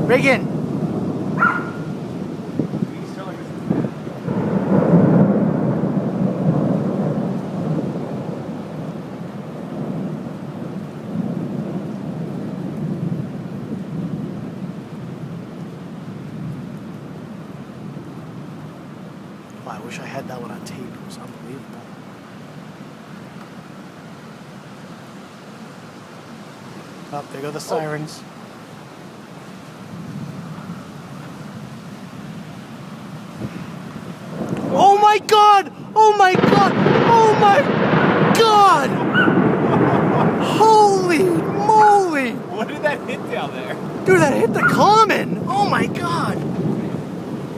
Reagan! Oh, I wish I had that one on tape. It was unbelievable. Oh, there go the sirens. Oh my God! Oh my God! Oh my God! Holy moly! What did that hit down there? Dude, that hit the common! Oh my God!